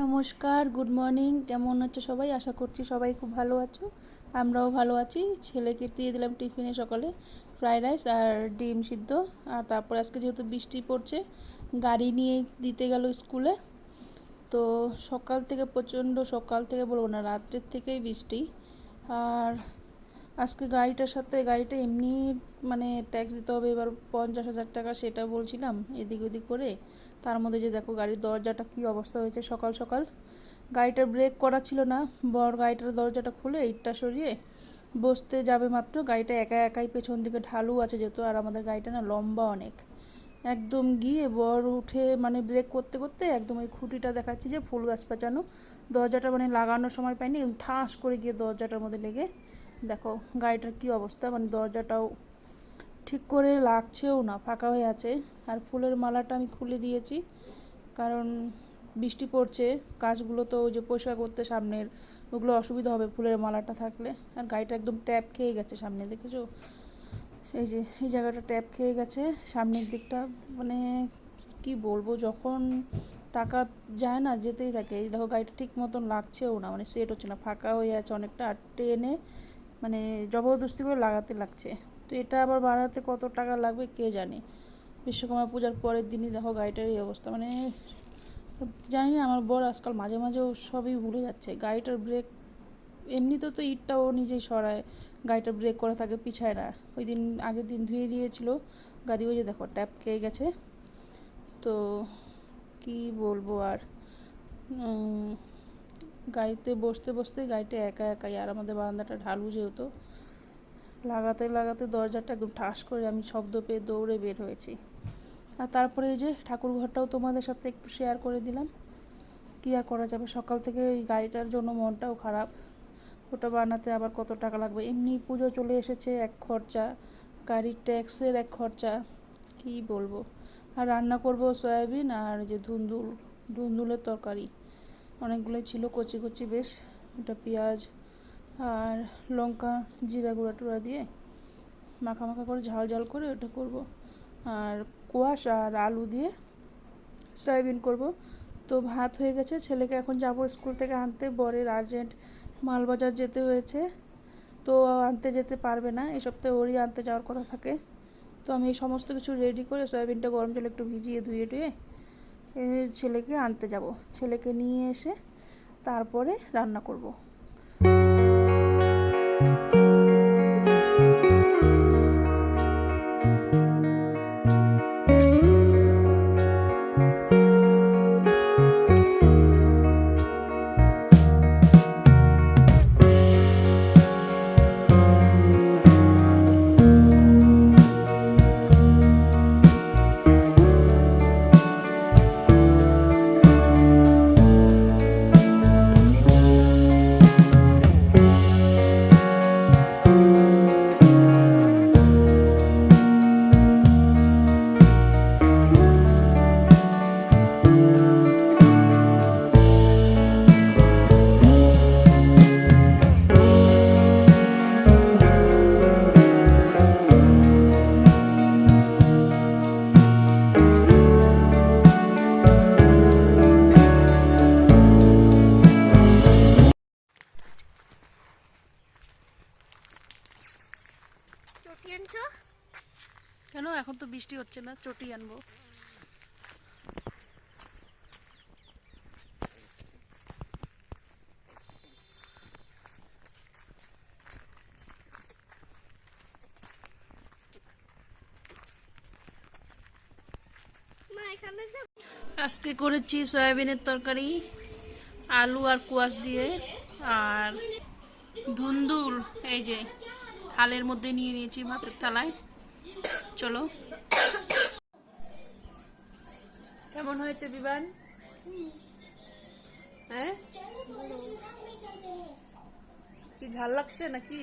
নমস্কার, good morning. কেমন আছো সবাই? আশা করছি সবাই খুব ভালো আছো। আমরাও ভালো আছি। ছেলেকে দিয়ে দিলাম টিফিনে সকালে ফ্রাইড রাইস আর ডিম সিদ্ধ। আর তারপর আজকে যেহেতু বৃষ্টি পড়ছে, গাড়ি নিয়ে দিতে গেল স্কুলে। তো সকাল থেকে বলবো না, রাত্রের থেকেই বৃষ্টি। আর আজকে গাড়িটা এমনি মানে ট্যাক্স দিতে হবে এবার 50,000 টাকা, সেটা বলছিলাম এদিক ওদিক করে। তার মধ্যে যে দেখো গাড়ির দরজাটা কী অবস্থা হয়েছে সকাল সকাল। গাড়িটার ব্রেক করা ছিল না, গাড়িটার দরজাটা খুলে ইটটা সরিয়ে বসতে যাবে মাত্র গাড়িটা একা একাই পেছন দিকে ঢালু আছে যেহেতু, আর আমাদের গাড়িটা না লম্বা অনেক, একদম গিয়ে উঠে মানে ব্রেক করতে করতে একদম ওই খুঁটিটা দেখাচ্ছি যে ফুল গাছ পেঁচানো দরজাটা মানে লাগানোর সময় পাইনি, ঠাস করে গিয়ে দরজাটার মধ্যে লেগে দেখো গাড়িটার কী অবস্থা। মানে দরজাটাও ঠিক করে লাগছেও না, ফাঁকা হয়ে আছে। আর ফুলের মালাটা আমি খুলে দিয়েছি, কারণ বৃষ্টি পড়ছে, কাজগুলো তো ওই যে পরিষ্কার করতে সামনের ওগুলো অসুবিধা হবে ফুলের মালাটা থাকলে। আর গাড়িটা একদম ট্যাপ খেয়ে গেছে সামনে, দেখেছো? এই যে এই জায়গাটা ট্যাপ খেয়ে গেছে সামনের দিকটা। মানে কি বলবো, যখন টাকা যায় না যেতেই থাকে। এই দেখো গাড়িটা ঠিক মতন লাগছেও না, মানে সেট হচ্ছে না, ফাঁকা হয়ে আছে অনেকটা। আর টেনে মানে জবরদস্তি করে লাগাতে লাগছে। তো এটা আবার বানাতে কত টাকা লাগবে কে জানে। বিশ্বকর্মা পূজার পরের দিনই দেখো গাড়িটার এই অবস্থা। মানে জানি না, আমার বর আজকাল মাঝে মাঝে ও সবই ভুলে যাচ্ছে। গাড়িটার ব্রেক এমনিতে তো ইটটা ও নিজেই সরায়, গাড়িটা ব্রেক করা থাকে, পিছায় না। ওই দিন আগের দিন ধুয়ে দিয়েছিল গাড়ি, ওই যে দেখো ট্যাপ খেয়ে গেছে। তো কি বলবো আর, গাড়িতে বসতে বসতে গাড়িটা একা একাই, আর আমাদের বারান্দাটা ঢালু যেহেতু, লাগাতে লাগাতে দরজাটা একদম ঠাস করে আমি শব্দ পেয়ে দৌড়ে বের হয়েছি। আর তারপরে এই যে ঠাকুর ঘরটাও তোমাদের সাথে একটু শেয়ার করে দিলাম। কী আর করা যাবে, সকাল থেকে এই গাড়িটার জন্য মনটাও খারাপ। ওটা বানাতে আবার কত টাকা লাগবে, এমনি পুজো চলে এসেছে এক খরচা, গাড়ির ট্যাক্সের এক খরচা, কী বলবো। আর রান্না করব সয়াবিন আর যে ধুন্দুলের তরকারি অনেকগুলোই ছিল, কচি কচি বেশ। ওটা পেঁয়াজ আর লঙ্কা জিরা গুঁড়া টুড়া দিয়ে মাখা মাখা করে ঝাল ঝাল করে ওটা করব। আর কোয়াশ আর আলু দিয়ে সয়াবিন করব। তো ভাত হয়ে গেছে, ছেলেকে এখন যাব স্কুল থেকে আনতে। বরের আর্জেন্ট মালবাজার যেতে হয়েছে, তো আনতে যেতে পারবে না, এই সপ্তাহে ওরই আনতে যাওয়ার কথা থাকে। তো আমি এই সমস্ত কিছু রেডি করে সয়াবিনটা গরম জলে একটু ভিজিয়ে ধুয়ে টুয়ে ছেলেকে আনতে যাব। ছেলেকে নিয়ে এসে তারপরে রান্না করব। চটি আনছো কেন? এখন তো বৃষ্টি হচ্ছে না, চটি আনবো। আজকে করেছি সয়াবিনের তরকারি আলু আর কোয়াশ দিয়ে, আর ধুন্দুল এই যে থালের মধ্যে নিয়ে নিয়েছি ভাতের থালায়। চলো, কেমন হয়েছে বিবান? হ্যাঁ, কি ঝাল লাগছে নাকি?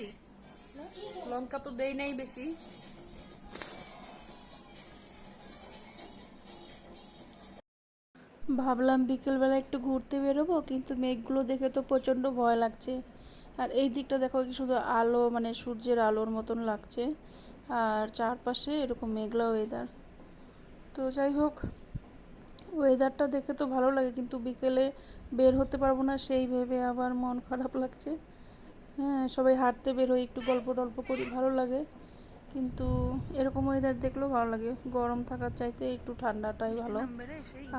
লঙ্কা তো দেই নাই বেশি। ভাবলাম বিকেলবেলা একটু ঘুরতে বেরোবো, কিন্তু মেঘগুলো দেখে তো প্রচণ্ড ভয় লাগছে। আর এই দিকটা দেখো কি শুধু আলো, মানে সূর্যের আলোর মতন লাগছে, আর চারপাশে এরকম মেঘলা ওয়েদার। তো যাই হোক, ওয়েদারটা দেখে তো ভালো লাগে, কিন্তু বিকেলে বের হতে পারবো না সেই ভেবে আবার মন খারাপ লাগছে। হ্যাঁ, সবাই হাঁটতে বের হই, একটু গল্প টল্প করি, ভালো লাগে। কিন্তু এরকম ওয়েদার দেখলেও ভালো লাগে, গরম থাকার চাইতে একটু ঠান্ডাটাই ভালো।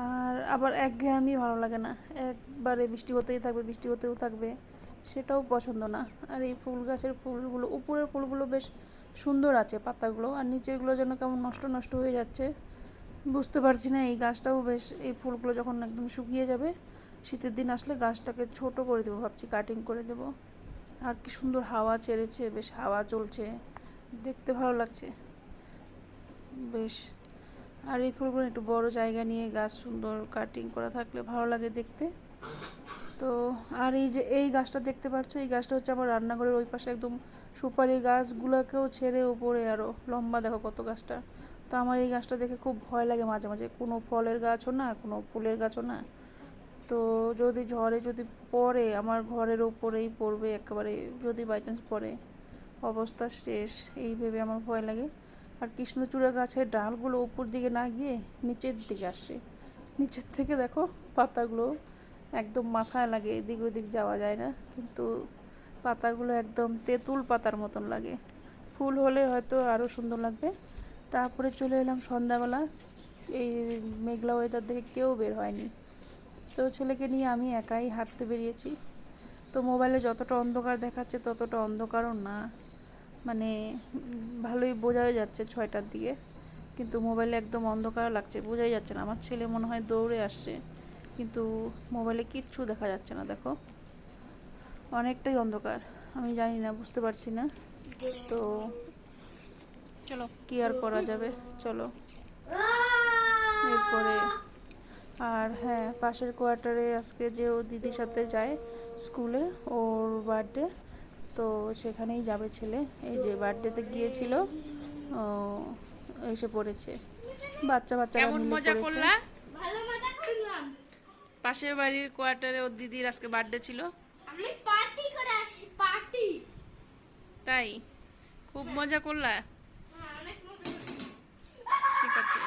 আর আবার একঘেয়েমি ভালো লাগে না, একবারে বৃষ্টি হতেই থাকবে, বৃষ্টি হতেও থাকবে, সেটাও পছন্দ না। আর এই ফুল গাছের ফুলগুলো, উপরের ফুলগুলো বেশ সুন্দর আছে পাতাগুলো, আর নিচেরগুলো যেন কেমন নষ্ট নষ্ট হয়ে যাচ্ছে। বুঝতে পারছি না, এই গাছটাও বেশ, এই ফুলগুলো যখন একদম শুকিয়ে যাবে, শীতের দিন আসলে গাছটাকে ছোট করে দেবো ভাবছি, কাটিং করে দেবো। আর কি সুন্দর হাওয়া ছেড়েছে, বেশ হাওয়া চলছে, দেখতে ভালো লাগছে বেশ। আর এই ফুলগুলো একটু বড় জায়গা নিয়ে গাছ সুন্দর কাটিং করা থাকলে ভালো লাগে দেখতে। তো আর এই যে এই গাছটা দেখতে পাচ্ছ, এই গাছটা হচ্ছে আমার রান্নাঘরের ওই পাশে একদম, সুপারি গাছগুলোকেও ছেড়ে ওপরে আরও লম্বা, দেখো কত গাছটা। তো আমার এই গাছটা দেখে খুব ভয় লাগে মাঝে মাঝে, কোনো ফলের গাছও না, কোনো ফুলের গাছও না। তো যদি ঝড়ে যদি পড়ে, আমার ঘরের ওপরেই পড়বে একেবারে, যদি বাই চান্স পড়ে অবস্থা শেষ, এই ভেবে আমার ভয় লাগে। আর কৃষ্ণচূড়া গাছের ডালগুলো উপর দিকে না গিয়ে নিচের দিকে আসে, নিচের থেকে দেখো পাতাগুলো একদম মাথায় লাগে, এদিক ওদিক যাওয়া যায় না, কিন্তু পাতাগুলো একদম তেঁতুল পাতার মতন লাগে। ফুল হলে হয়তো আরও সুন্দর লাগবে। তারপরে চলে এলাম সন্ধ্যাবেলা, এই মেঘলা ওয়েদার দেখে কেউ বের হয়নি, তো ছেলেকে নিয়ে আমি একাই হাঁটতে বেরিয়েছি। তো মোবাইলে যতটা অন্ধকার দেখাচ্ছে ততটা অন্ধকারও না, মানে ভালোই বোঝাই যাচ্ছে 6টার দিকে, কিন্তু মোবাইলে একদম অন্ধকার লাগছে, বোঝাই যাচ্ছে না। আমার ছেলে মনে হয় দৌড়ে আসছে, কিন্তু মোবাইলে কিচ্ছু দেখা যাচ্ছে না, দেখো অনেকটাই অন্ধকার, আমি জানি না, বুঝতে পারছি না। তো চলো, কি আর করা যাবে, চলো এরপরে। আর হ্যাঁ, পাশের কোয়ার্টারে আজকে যে ও দিদির সাথে যায় স্কুলে, ওর বার্থডে, তো সেখানেই যাবে ছেলে। এই যে বার্থডেতে গিয়েছিল, ও এসে পড়েছে, বাচ্চা বাচ্চারা মিলে পড়েছে। ভালো মজা করলাম। পাশের বাড়ির কোয়ার্টারে ওর দিদির আজকে বার্থডে ছিল, আমি পার্টি করে আসি, পার্টি। তাই খুব মজা করলা? হ্যাঁ, অনেক মজা করলাম। ঠিক আছে।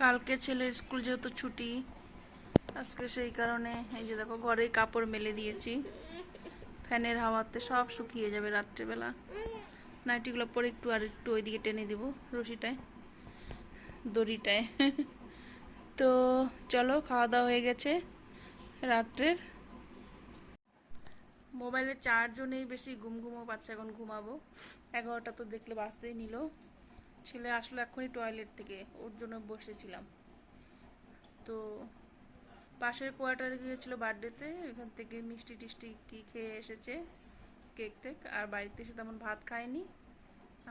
কালকে ছেলের স্কুল যেহেতু ছুটি, আজকে সেই কারণে এই যে দেখো ঘরেই কাপড় মেলে দিয়েছি, ফ্যানের হাওয়াতে সব শুকিয়ে যাবে রাত্রেবেলা। নাইটিগুলো পরে একটু আর একটু ওইদিকে টেনে দিব রশিটায়, দড়িটায়। তো চলো, খাওয়া দাওয়া হয়ে গেছে রাত্রের। মোবাইলের চার্জও নেই বেশি, ঘুমও পাচ্ছে, এখন ঘুমাবো। 11টা তো দেখলে বাঁচতেই নিল। ছেলে আসলো এখনই টয়লেট থেকে, ওর জন্য বসেছিলাম। তো পাশের কোয়ার্টারে গিয়েছিল বার্থডেতে, এখান থেকে মিষ্টি টিষ্টি কি খেয়ে এসেছে, কেক টেক, আর বাড়িতে এসে তেমন ভাত খায়নি,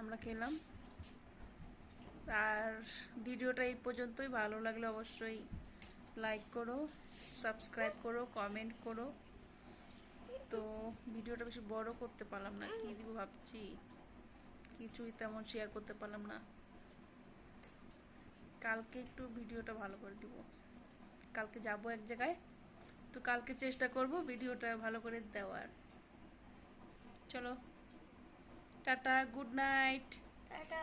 আমরা খেলাম। আর ভিডিওটা এই পর্যন্তই, ভালো লাগলে অবশ্যই লাইক করো, সাবস্ক্রাইব করো, কমেন্ট করো। তো ভিডিওটা বেশি বড় করতে পারলাম না, কি দিব ভাবছি, কিছুই তেমন শেয়ার করতে পারলাম না। কালকে একটু ভিডিওটা ভালো করে দিব, কালকে যাব এক জায়গায়, তো কালকে চেষ্টা করব ভিডিওটা ভালো করে দেওয়ার। চলো, টাটা, গুড নাইট। টাটা।